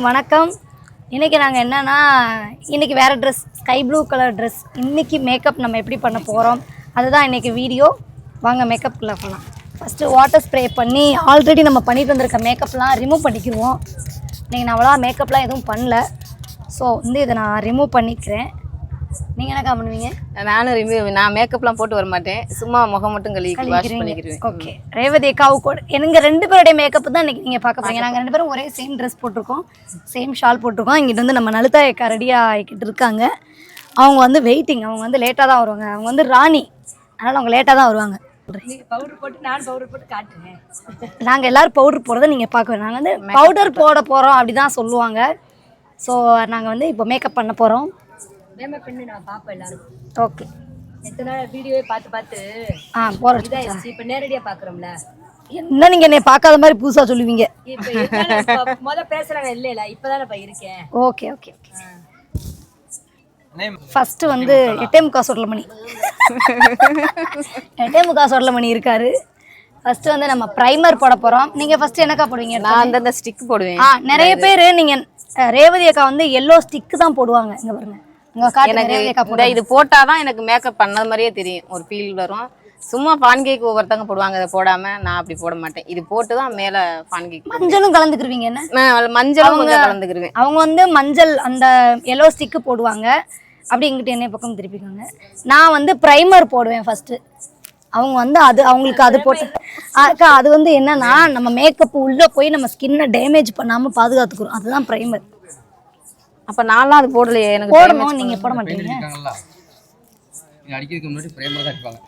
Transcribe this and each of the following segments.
வணக்கம். இன்றைக்கி நாங்கள் என்னென்னா, இன்றைக்கி வேறு dress, sky blue colour dress. இன்றைக்கி மேக்கப் நம்ம எப்படி பண்ண போகிறோம் அதுதான் இன்றைக்கி வீடியோ. வாங்க மேக்கப்புக்குள்ளே போகலாம். ஃபஸ்ட்டு வாட்டர் ஸ்ப்ரே பண்ணி ஆல்ரெடி நம்ம பண்ணிட்டு வந்திருக்க மேக்கப்லாம் ரிமூவ் பண்ணிக்கிடுவோம். இன்றைக்கி நான் அவ்வளோ மேக்கப்லாம் எதுவும் பண்ணல. ஸோ இதை நான் ரிமூவ் பண்ணிக்கிறேன். நீங்கள் என்னக்கா பண்ணுவீங்க? நான் மேக்கப்லாம் போட்டு வர மாட்டேன், சும்மா முகம் மட்டும் கழுவிக்கிறேன். ஓகே, ரேவதி அக்காவுக்கு எங்கள் 2 பேருடைய மேக்கப் தான் இன்றைக்கி நீங்கள் பார்க்க போகிறீங்க. நாங்கள் 2 பேரும் ஒரே சேம் ட்ரெஸ் போட்டிருக்கோம், சேம் ஷால் போட்டிருக்கோம். இங்கிட்ட வந்து நம்ம நலுதா அக்கா ரெடியாக ஆகிக்கிட்டு இருக்காங்க. அவங்க வந்து வெயிட்டிங், அவங்க வந்து லேட்டாக தான் வருவாங்க. அவங்க வந்து ராணி, அதனால் அவங்க லேட்டாக தான் வருவாங்க. பவுடர் போட்டு நான் பவுடர் போட்டு காட்டுறேன். நாங்கள் எல்லோரும் பவுடர் போடுறதை நீங்கள் பார்க்க, நாங்கள் வந்து பவுடர் போட போகிறோம் அப்படி தான் சொல்லுவாங்க. ஸோ நாங்கள் வந்து இப்போ மேக்கப் பண்ண போகிறோம். மேக்கப் பண்ணி நான் பார்ப்பேன் எல்லாரும். ஓகே, எத்தனை நாள் வீடியோவே பார்த்து போகிறோம். இப்போ நேரடியாக பார்க்குறோம்ல. என்ன நீங்கள் என்னை பார்க்காத மாதிரி புதுசாக சொல்லுவீங்க. இப்போ முதல்ல பேசுகிறாங்க இல்லை இப்போதானே இப்போ இருக்கேன். Okay okay okay. ஃபஸ்ட்டு வந்து 8:45 சொர்லமணி 8:45 சொர்லமணி இருக்காரு. ஃபஸ்ட்டு வந்து நம்ம ப்ரைமர் போட போகிறோம். நீங்கள் ஃபஸ்ட்டு என்னக்கா போடுவீங்க? நான் அந்த ஸ்டிக் போடுவேன். நிறைய பேர் நீங்கள் ரேவதி அக்கா வந்து எல்லோ ஸ்டிக்கு தான் போடுவாங்க. இங்கே பாருங்க, இது போட்டாதான் எனக்கு மேக்கப் பண்ணது மாதிரியே தெரியும், ஒரு ஃபீல் வரும். சும்மா பான் கேக் ஒவ்வொருத்தவங்க போடுவாங்க, அதை போடாம நான் அப்படி போட மாட்டேன். இது போட்டுதான் மேல பான் கேக். மஞ்சளும் கலந்துக்கிருவீங்க? என்ன மஞ்சளும் கலந்துக்கிருவேன். அவங்க வந்து மஞ்சள் அந்த எல்லோ ஸ்டிக்கு போடுவாங்க. அப்படி எங்கிட்ட என்ன பக்கம் திருப்பிக்கோங்க. நான் வந்து ப்ரைமர் போடுவேன் ஃபர்ஸ்ட். அவங்க வந்து அது அவங்களுக்கு அது போட்டு அக்கா அது வந்து என்னன்னா, நம்ம மேக்கப் உள்ள போய் நம்ம ஸ்கின்னை டேமேஜ் பண்ணாம பாதுகாத்துக்கிறோம். அதுதான் ப்ரைமர். அப்ப நான்லாம் அது போடலையே. எனக்கு போடணும், நீங்க போட மாட்டீங்க. அடிக்கிறதுக்கு முன்னாடி ப்ரைமர் தான் அடிப்பாங்க.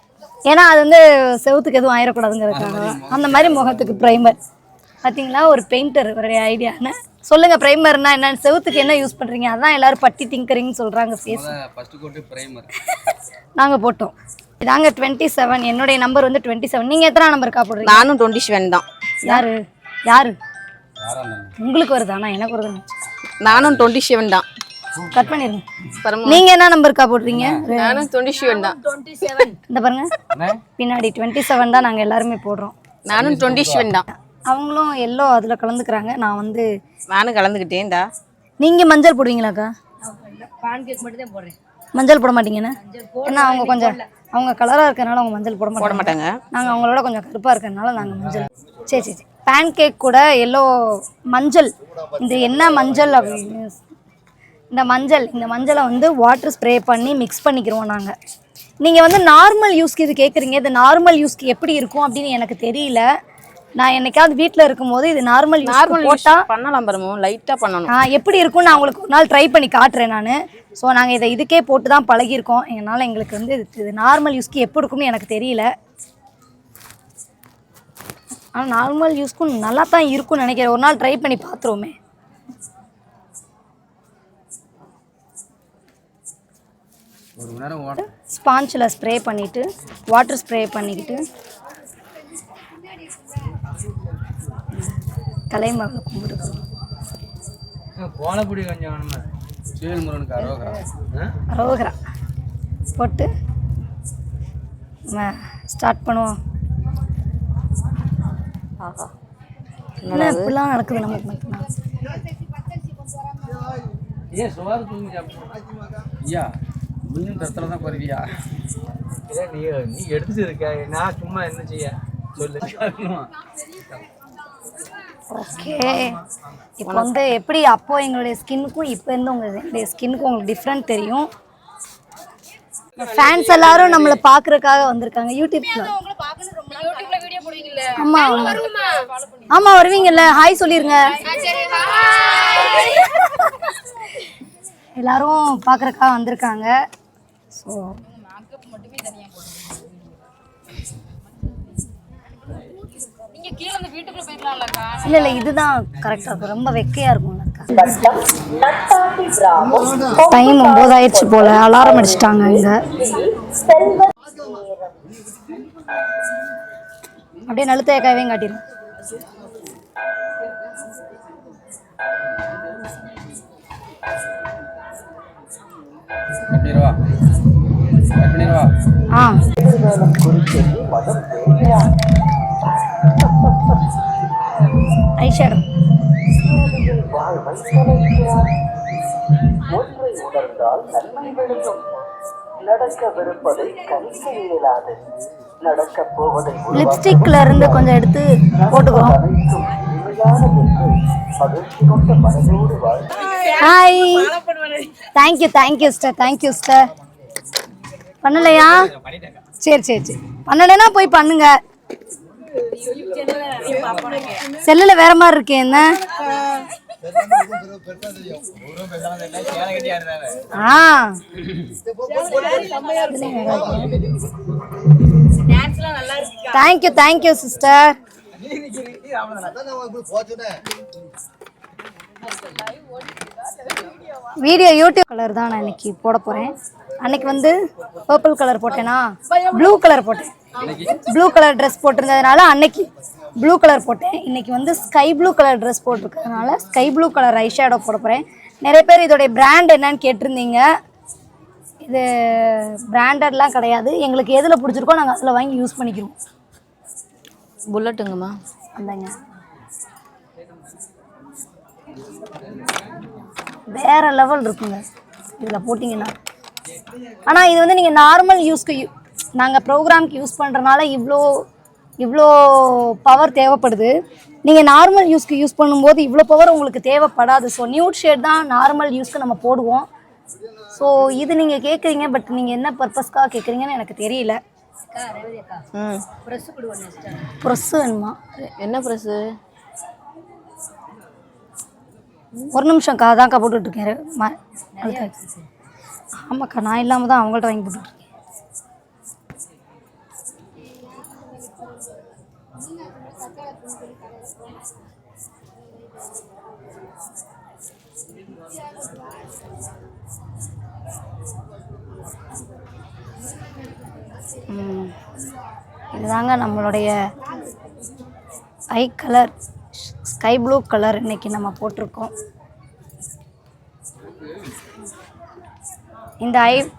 ஏன்னா அது வந்து செவுத்துக்கு எதுவும் ஆயிடக்கூடாதுங்கிறதுக்காக அந்த மாதிரி முகத்துக்கு ப்ரைமர். பார்த்தீங்களா, ஒரு பெயிண்டர் ஒரு ஐடியான்னு சொல்லுங்க. ப்ரைமர்னா என்ன, செவுத்துக்கு என்ன யூஸ் பண்றீங்க? அதான் எல்லாரும் பட்டி திங்கரிங்னு சொல்றாங்க. ஃபேஸ் ஃபர்ஸ்ட் கோட் ப்ரைமர் நாங்க போட்டோம். இதாங்க 27. என்னுடைய நம்பர் வந்து 27. நீங்க எத்தனை நம்பருக்கா போடுறீங்க? நானும் 27 தான். யாரு யாரு உங்களுக்கு வருது? ஆனா எனக்கு வருது. நானும் 27 தான். கட் பண்ணிருங்க. நீங்க என்ன நம்பருக்கா போடுறீங்க? நானும் 27 தான். 27 இந்த பாருங்க பின்னாடி 27 தான் நாங்க எல்லாருமே போடுறோம். நானும் 27 தான். அவங்களும் எல்லோ அதுல கலந்துக்கிறாங்க. நானும் கலந்துக்கிட்டேன்டா. நீங்க மஞ்சள் போடுவீங்களாக்கா? பான் கேக் மட்டும் தான் போடுறேன். மஞ்சள் போட மாட்டீங்கன்னு? ஏன்னா அவங்க கொஞ்சம் அவங்க கலராக இருக்கிறனால அவங்க மஞ்சள் போட மாட்டாங்க. நாங்கள் அவங்களோட கொஞ்சம் கருப்பாக இருக்கிறனால நாங்கள் மஞ்சள். சரி சரி. பேன் கேக் கூட எல்லோ மஞ்சள். இந்த என்ன மஞ்சள் அப்படின்னு, இந்த மஞ்சளை வந்து வாட்டர் ஸ்ப்ரே பண்ணி மிக்ஸ் பண்ணிக்கிறோம் நாங்கள். நீங்கள் வந்து நார்மல் யூஸ்க்கு இது கேட்குறீங்க. இது நார்மல் யூஸ்க்கு எப்படி இருக்கும் அப்படின்னு எனக்கு தெரியல. நான் என்னைக்காவது வீட்டில் இருக்கும்போது இது நார்மல் போட்டால் பண்ணலாம் பாருங்க, லைட்டாக பண்ணணும். எப்படி இருக்கும்னு நான் உங்களுக்கு ஒரு நாள் ட்ரை பண்ணி காட்டுறேன் நான். ஸோ நாங்கள் இதுக்கே போட்டு தான் பழகியிருக்கோம். எங்களால் எங்களுக்கு வந்து இது நார்மல் யூஸ்க்கு எப்படி இருக்கும்னு எனக்கு தெரியல. ஆனால் நார்மல் யூஸ்க்கும் நல்லா தான் இருக்கும்னு நினைக்கிறேன். ஒரு நாள் ட்ரை பண்ணி பார்த்துருவோமே. ஸ்பாஞ்சில் ஸ்ப்ரே பண்ணிவிட்டு வாட்டர் ஸ்ப்ரே பண்ணிக்கிட்டு தலைமகளை கும்பிடுறோம். கோலப்பொடி கொஞ்சம் வேணுமா? சிவமுருகனுக்கு அரோகரா போட்டு ஸ்டார்ட் பண்ணுவோம். என்ன இப்படிலாம் நடக்குது நமக்கு மட்டும்தான்? ஏன் சோறு தூங்கி ஐயா கொஞ்சம் தரத்தில் தான் குறைவியா? நீ எடுத்து இருக்க, நான் சும்மா என்ன செய்ய சொல்லு. ஓகே, இப்போ வந்து எப்படி அப்போ எங்களுடைய ஸ்கின்னுக்கும் இப்போ இருந்து உங்களுடைய ஸ்கின்னுக்கும் உங்களுக்கு டிஃப்ரெண்ட் தெரியும். ஃபேன்ஸ் எல்லாரும் நம்மளை பார்க்குறதுக்காக வந்திருக்காங்க. யூடியூப்ல ஆமா வருவீங்கல்ல, ஹாய் சொல்லிருங்க. எல்லாரும் பார்க்குறதுக்காக வந்திருக்காங்க. ஸோ இல்ல இதுதான் கரெக்டா இருக்கும். ரொம்ப வெக்கையா இருக்கும்ல. டைம் 9 ஆயிடுச்சு போல. அலாரம் அடிச்சிட்டாங்க இங்க. அப்படியே நலுத்தையக்காவே காட்டிடும். ஐ ஷேடோ வாழ்வை தொலைக்கிறார். ஒன்றை உணர்ந்தால் நன்மை விளையும். நடக்கவிருப்பதை கணிக்க இயலாது. நடக்கப் போவதை லிப்ஸ்டிக்ல இருந்து கொஞ்சம் எடுத்து போட்டுக்கிறோம். அனைத்தும் இனிமையானதென்று மகிழ்ச்சி கொண்ட மனதோடு வாழ். Hi, thank you sister. பண்ணலையா? சரி சரி சரி, பண்ணலைன்னா போய் பண்ணுங்க. செல்லுல வேற மாதிரி இருக்கு என்ன? Thank you sister. Video YouTube colour தான் நான் இன்னைக்கு போட போறேன். அன்னைக்கு வந்து பர்பிள் கலர் போட்டேனா, ப்ளூ கலர் போட்டேன். ப்ளூ கலர் ட்ரெஸ் போட்டிருந்ததுனால அன்னைக்கு ப்ளூ கலர் போட்டேன். இன்னைக்கு வந்து ஸ்கை ப்ளூ கலர் ட்ரெஸ் போட்டிருக்கிறதுனால sky blue colour eye shadow போட போகிறேன். நிறைய பேர் இதோடைய பிராண்ட் என்னன்னு கேட்டிருந்தீங்க. இது பிராண்டட்லாம் கிடையாது. எங்களுக்கு எதில் பிடிச்சிருக்கோ நாங்கள் அதில் வாங்கி யூஸ் பண்ணிக்கிறோம். புல்லட்டுங்கம்மா, அந்தாங்க வேற லெவல் இருக்குங்க இதில் போட்டிங்கன்னா. ஆனால் இது வந்து நீங்கள் நார்மல் யூஸ்க்கு நாங்கள் ப்ரோக்ராம்க்கு யூஸ் பண்ணுறனால இவ்வளோ பவர் தேவைப்படுது. நீங்கள் நார்மல் யூஸ்க்கு யூஸ் பண்ணும்போது இவ்வளோ பவர் உங்களுக்கு தேவைப்படாது. ஸோ நியூட் ஷேட் தான் நார்மல் யூஸ்க்கு நம்ம போடுவோம். ஸோ இது நீங்கள் கேட்குறீங்க, பட் நீங்கள் என்ன பர்பஸ்க்காக கேட்குறீங்கன்னு எனக்கு தெரியல. ப்ரெஸ்ஸு வேணுமா? என்ன ப்ரெஸ்ஸு? ஒரு நிமிஷம்க்கா, அதான்க்கா போட்டுட்ருக்கேன். ஆமாக்கா, நான் இல்லாமல் தான் அவங்கள்ட்ட வாங்கி போட்டுட்ருக்கேன். இதுதாங்க நம்மளுடைய ஐ கலர் ஸ்கை ப்ளூ கலர் இன்னைக்கு நம்ம போட்டிருக்கோம்.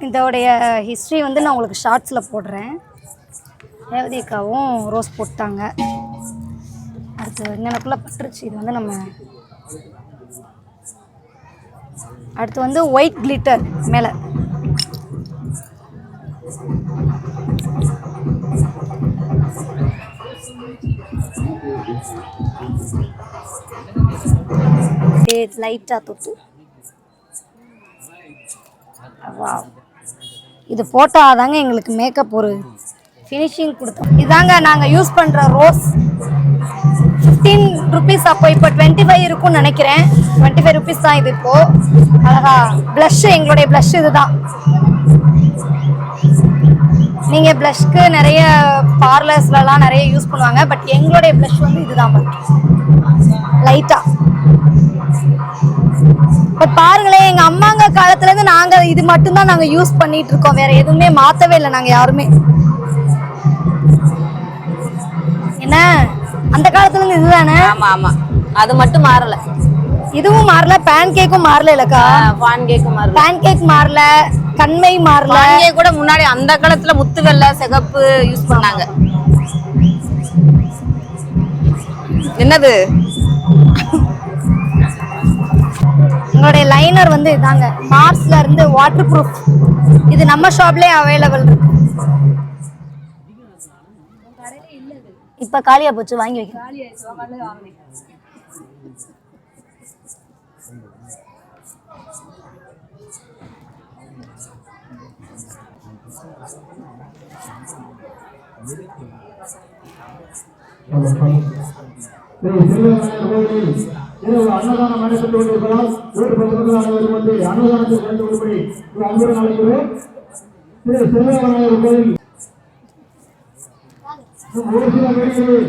இதோடைய ஹிஸ்ட்ரி வந்து நான் உங்களுக்கு ஷார்ட்ஸில் போடுறேன். ரேவதி அக்காவும் ரோஸ் போட்டாங்க. அடுத்து என்னக்குள்ளே பட்டுருச்சு. இது வந்து நம்ம அடுத்து வந்து ஒயிட் கிளிட்டர் மேலே. லைட்டாக தொட்டு இது போட்டாதாங்க எங்களுக்கு மேக்கப் ஒரு ஃபினிஷிங் கொடுத்தோம். இதாங்க நாங்கள் யூஸ் பண்ணுற ரோஸ். 15 rupees, அப்போ இப்போ 25 இருக்கும்னு நினைக்கிறேன். 25 rupees தான் இது இப்போது. அழகா ப்ளஷ், எங்களுடைய ப்ளஷ் இது தான். நீங்கள் ப்ளஷ்க்கு நிறைய பார்லர்ஸ்லலாம் நிறைய யூஸ் பண்ணுவாங்க, பட் எங்களுடைய ப்ளஷ் வந்து இதுதான் லைட்டாக. பட் பாருங்களேன், எங்கள் அம்மாங்க காலத்துலேருந்து நாங்கள் இது மட்டும்தான் நாங்கள் யூஸ் பண்ணிட்டு இருக்கோம். வேற எதுவுமே மாற்றவே இல்லை நாங்கள் யாருமே. என்ன அந்த காலத்துலேருந்து இதுதானே? ஆமாம் ஆமாம், அது மட்டும் மாறல. இதுவும் மாறல, பேன் கேக்கும் மாறல. இல்லக்கா, பான் கேக்கும் மாறல, பேன் கேக் மாறல, கண்மை மாறல. பான் கேக் கூட முன்னாடி அந்த காலத்துல முத்து வெள்ளை சிகப்பு யூஸ் பண்ணாங்க. என்னது? எங்களுடைய லைனர் வந்து இதாங்க, மார்ஸ்ல இருந்து வாட்டர் ப்ரூஃப். இது நம்ம ஷாப்லயே அவைலபிள் இருக்கு. இப்ப காலியா போச்சு, வாங்கி வைக்க. அன்னதானம் நடைபெற்று கொண்டிருப்பதால் வேறு பகுதிகள் அனைவரும் வந்து அன்னதானத்தில் கலந்து கொள்ளும்படி அன்புடன் அழைக்கிறோம். திரு சிறுவநாயகர் கோயில் ஒரு சில வேலைகளில்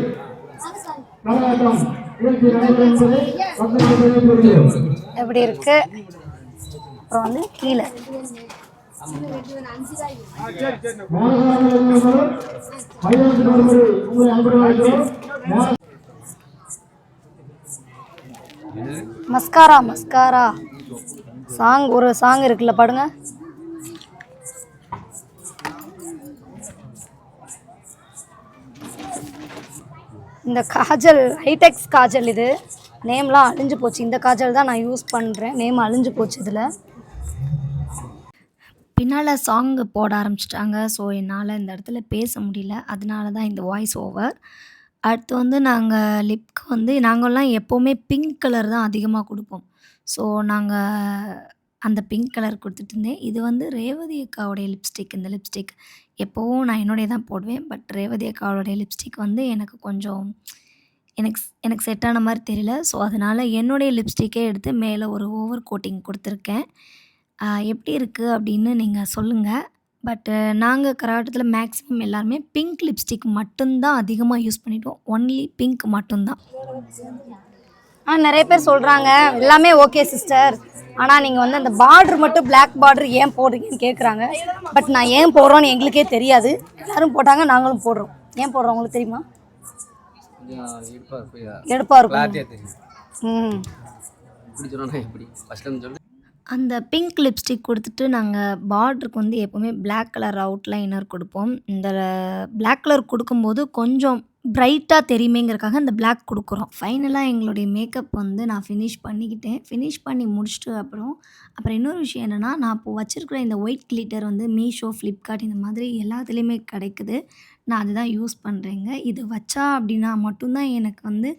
கரகாட்டம் நிகழ்ச்சி நடைபெறும் என்பதை மக்களுக்கு தெரிவித்துள்ளோம். எப்படி இருக்கு? அப்புறம் வந்து கீழே உங்களை அன்புடன் அழைக்கிறோம். மஸ்காரா சாங், ஒரு சாங் இருக்குல்ல, பாடுங்க. இந்த காஜல் ஹைடெக்ஸ் காஜல், இது நேம்லாம் அழிஞ்சு போச்சு. இந்த காஜல் தான் நான் யூஸ் பண்ணுறேன். நேம் அழிஞ்சு போச்சு இதில். பின்னால் சாங்கு போட ஆரம்பிச்சிட்டாங்க. ஸோ என்னால் இந்த இடத்துல பேச முடியல. அதனால தான் இந்த வாய்ஸ் ஓவர். அடுத்து வந்து நாங்கள் லிப்க்கு வந்து நாங்கள்லாம் எப்போவுமே பிங்க் கலர் தான் அதிகமாக கொடுப்போம். ஸோ நாங்கள் அந்த பிங்க் கலர் கொடுத்துட்டு இருந்தேன். இது வந்து ரேவதி அக்காவுடைய லிப்ஸ்டிக். இந்த லிப்ஸ்டிக் எப்போவும் நான் என்னுடைய தான் போடுவேன். பட் ரேவதி அக்காவுடைய லிப்ஸ்டிக் வந்து எனக்கு கொஞ்சம் எனக்கு செட் ஆன மாதிரி தெரியல. ஸோ அதனால் என்னுடைய லிப்ஸ்டிக்கே எடுத்து மேலே ஒரு ஓவர் கோட்டிங் கொடுத்துருக்கேன். எப்படி இருக்குது அப்படின்னு நீங்கள் சொல்லுங்கள். பட்டு நாங்கள் கராட்டத்தில் மேக்ஸிமம் எல்லாருமே பிங்க் லிப்ஸ்டிக் மட்டும்தான் அதிகமாக யூஸ் பண்ணிவிட்டோம். ஒன்லி பிங்க் மட்டும்தான். நிறைய பேர் சொல்கிறாங்க எல்லாமே ஓகே சிஸ்டர், ஆனால் நீங்கள் வந்து அந்த பார்டர் மட்டும் பிளாக் பார்டர் ஏன் போடுறீங்கன்னு கேட்குறாங்க. பட் நான் ஏன் போடுறோன்னு எங்களுக்கே தெரியாது. எல்லோரும் போட்டாங்க, நாங்களும் போடுறோம். ஏன் போடுறோம் உங்களுக்கு தெரியுமா? எடுப்பாக இருக்கும். அந்த பிங்க் லிப்ஸ்டிக் கொடுத்துட்டு நாங்கள் பார்டருக்கு வந்து எப்போவுமே பிளாக் கலர் அவுட்லைனர் கொடுப்போம். இந்த பிளாக் கலர் கொடுக்கும்போது கொஞ்சம் பிரைட்டாக தெரியுமேங்கிறதுக்காக அந்த பிளாக் கொடுக்குறோம். ஃபைனலாக எங்களுடைய மேக்கப் வந்து நான் ஃபினிஷ் பண்ணிக்கிட்டேன். ஃபினிஷ் பண்ணி முடிச்சுட்டு அப்புறம் இன்னொரு விஷயம் என்னென்னா, நான் இப்போது வச்சுருக்கிற இந்த ஒயிட் கிளிட்டர் வந்து மீஷோ, ஃப்ளிப்கார்ட் இந்த மாதிரி எல்லாத்துலேயுமே கிடைக்குது. நான் அதுதான் யூஸ் பண்ணுறேங்க. இது வச்சா அப்படின்னா மட்டும்தான் எனக்கு வந்து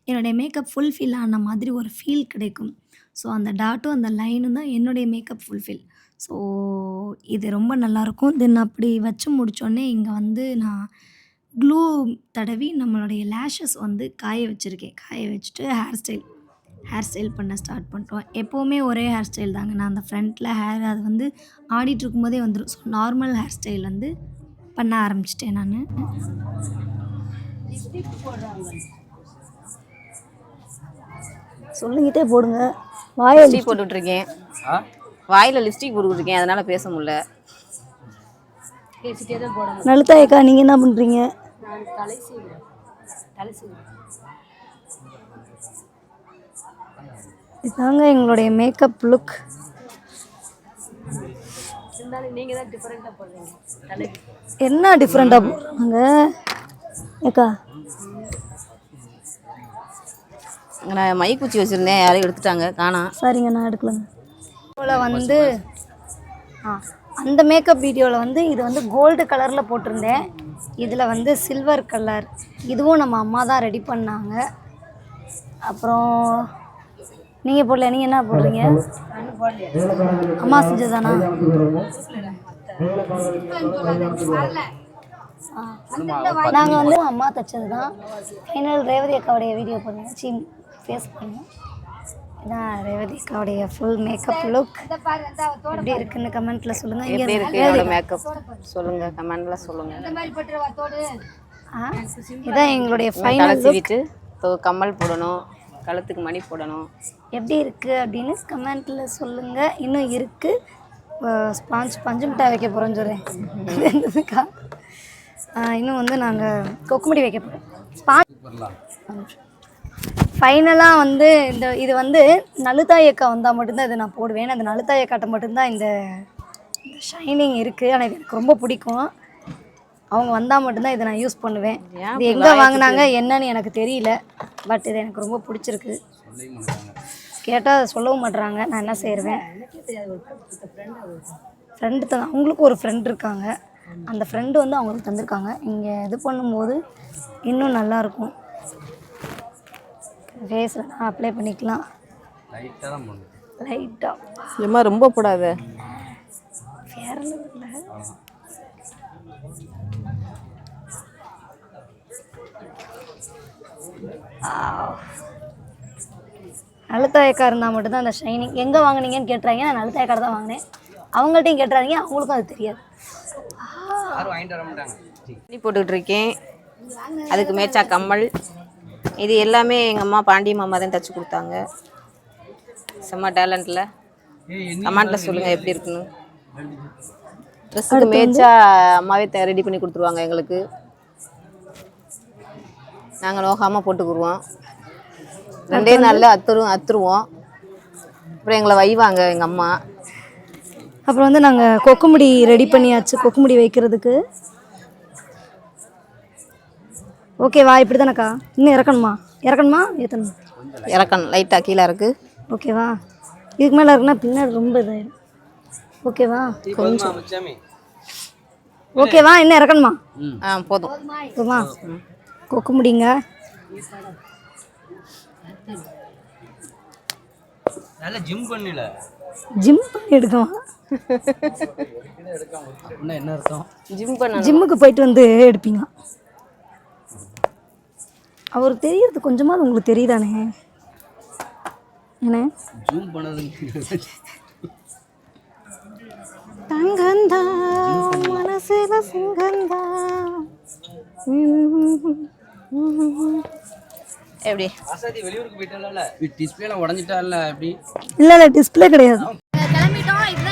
என்னுடைய மேக்கப் ஃபுல்ஃபில் ஆன மாதிரி ஒரு ஃபீல் கிடைக்கும். ஸோ அந்த டாட்டும் அந்த லைனும் தான் என்னுடைய மேக்கப் ஃபுல்ஃபில். ஸோ இது ரொம்ப நல்லாயிருக்கும். தென் அப்படி வச்சு முடித்தோடனே இங்கே வந்து நான் க்ளூ தடவி நம்மளுடைய லேஷஸ் வந்து காய வச்சுருக்கேன். காய வச்சுட்டு ஹேர் ஸ்டைல் பண்ண ஸ்டார்ட் பண்ணிட்டோம். எப்போவுமே ஒரே ஹேர் ஸ்டைல் தாங்க. நான் அந்த ஃப்ரண்ட்டில் ஹேர் அது வந்து ஆடிட்டு இருக்கும்போதே வந்துடும். ஸோ நார்மல் ஹேர் ஸ்டைல் வந்து பண்ண ஆரம்பிச்சிட்டேன் நான். சொல்லிக்கிட்டே போடுங்க. வாயில் லிப்ஸ்டிக் போட்டுட்ருக்கேன். வாயில் லிப்ஸ்டிக் போட்டுட்ருக்கேன், அதனால் பேச முடியல. பேசிட்டே தான் போடணும். நலுத்தாயக்கா நீங்கள் என்ன பண்ணுறீங்க? நான் தலை செய்வேன். இதுதாங்க எங்களுடைய மேக்கப் லுக். இருந்தாலும் நீங்கள் தான் டிஃப்ரெண்ட்டாக போடுறீங்க. தலை என்ன டிஃப்ரெண்ட்டாக போடுறாங்க ஏக்கா? நான் மைக்குச்சி வச்சுருந்தேன், யாரையும் எடுத்துட்டாங்க, காணோம். சரிங்க, நான் எடுக்கலங்க. வீடியோவில் வந்து அந்த மேக்கப் வீடியோவில் வந்து இது வந்து கோல்டு கலரில் போட்டிருந்தேன். இதில் வந்து சில்வர் கலர். இதுவும் நம்ம அம்மா தான் ரெடி பண்ணாங்க. அப்புறம் நீங்கள் போடல, நீங்கள் என்ன போடுறீங்க? அம்மா செஞ்சதானா? நாங்கள் வந்து அம்மா தைச்சது தான். ஃபைனல் ரேவதி அக்காவுடைய வீடியோ பண்ணுங்க, ஃபேஸ் பண்ணுங்க. இதான் ரேவதி அக்காவுடைய ஃபுல் மேக்கப் லுக். எப்படி இருக்குன்னு கமெண்ட்டில் சொல்லுங்கள். எப்படி இருக்குது மேக்கப் சொல்லுங்கள், கமெண்ட்டில் சொல்லுங்கள். இதான் எங்களுடைய ஃபைனல் லுக். கம்மல் போடணும், கழுத்துக்கு மணி போடணும். எப்படி இருக்குது அப்படின்னு கமெண்ட்டில் சொல்லுங்கள். இன்னும் இருக்குது. பஞ்சு மிட்டாய் வைக்க போகிறோன்னு சொல்கிறேன். இன்னும் வந்து நாங்கள் கொக்குமுடி வைக்க போகிறோம். ஃபைனலாக வந்து இது வந்து நலுத்தாயக்கா வந்தால் மட்டும்தான் இதை நான் போடுவேன். அந்த நலுத்தாயக்காட்ட மட்டும்தான் இந்த ஷைனிங் இருக்குது. ஆனால் எனக்கு ரொம்ப பிடிக்கும். அவங்க வந்தால் மட்டும்தான் இதை நான் யூஸ் பண்ணுவேன். இது எங்கே வாங்கினாங்க என்னன்னு எனக்கு தெரியல. பட் இது எனக்கு ரொம்ப பிடிச்சிருக்கு. கேட்டால் சொல்லவும் மாட்டுறாங்க. நான் என்ன செய்வேன்? ஃப்ரெண்டு தான், அவங்களுக்கு ஒரு ஃப்ரெண்ட் இருக்காங்க. அந்த ஃப்ரெண்டு வந்து அவங்களுக்கு தந்திருக்காங்க. இங்கே இது பண்ணும்போது இன்னும் நல்லாயிருக்கும். ஃபேஸில் தான் அப்ளை பண்ணிக்கலாம். லைட்டாக ஏமா ரொம்ப போடாத. வேறு நலுத்தாயக்கா இருந்தால் மட்டும்தான் அந்த ஷைனிங். எங்கே வாங்கினீங்கன்னு கேட்டுறாங்க. நான் நலுத்தாயக்காட தான் வாங்கினேன். அவங்கள்ட்டையும் கேட்டுறாங்க, அவங்களுக்கும் அது தெரியாது. போட்டுக்கிட்டு இருக்கேன். அதுக்கு மேட்சா கம்மல். இது எல்லாமே எங்கள் அம்மா பாண்டி மாமா தான் தைச்சி கொடுத்தாங்க. செம்ம டேலண்ட்டில். கமெண்ட்டில் சொல்லுங்கள் எப்படி இருக்குன்னு. ட்ரெஸ்ஸுக்கு மேட்சா அம்மாவே ரெடி பண்ணி கொடுத்துருவாங்க எங்களுக்கு. நாங்கள் நோகாமல் போட்டுக்குருவோம். 2 நாளில் அத்துருவோம். அப்புறம் எங்களை வைவாங்க எங்கள் அம்மா. அப்புறம் வந்து நாங்கள் கொக்குமுடி ரெடி பண்ணியாச்சு. கொக்குமுடி வைக்கிறதுக்கு ஓகேவா? இப்படி தானேக்கா? இன்னும் இறக்கணுமா ஏற்றணுமா? இறக்கணும், லைட்டாக கீழே இருக்குது. ஓகேவா? இதுக்கு மேலே இருக்குன்னா பின்னாடி ரொம்ப இதாயிடும். ஓகேவா? கொஞ்சம் ஓகேவா? என்ன இறக்கணுமா? போதும். ஓகேவா? கொக்கு முடிங்க. நல்லா ஜிம் பண்ணல. ஜிம் பண்ணி எடுக்கலாம். அப்படின்னா என்ன அர்த்தம்? ஜிம் பண்ண ஜிம்முக்கு போயிட்டு வந்து எடுப்பீங்க. அவர் தெரியறது கொஞ்சமாவது உங்களுக்கு தெரியுதானே? என்ன ஜூம் பண்ணது? தங்கந்தா மனசுல சிங்கந்தா. எப்படி ஆசாதி வெளியூருக்கு போயிட்டால டிஸ்பிளேல உடஞ்சிட்டால எப்படி? இல்லை டிஸ்பிளே கிடையாது. கிளம்பிட்டோம். இதுதான்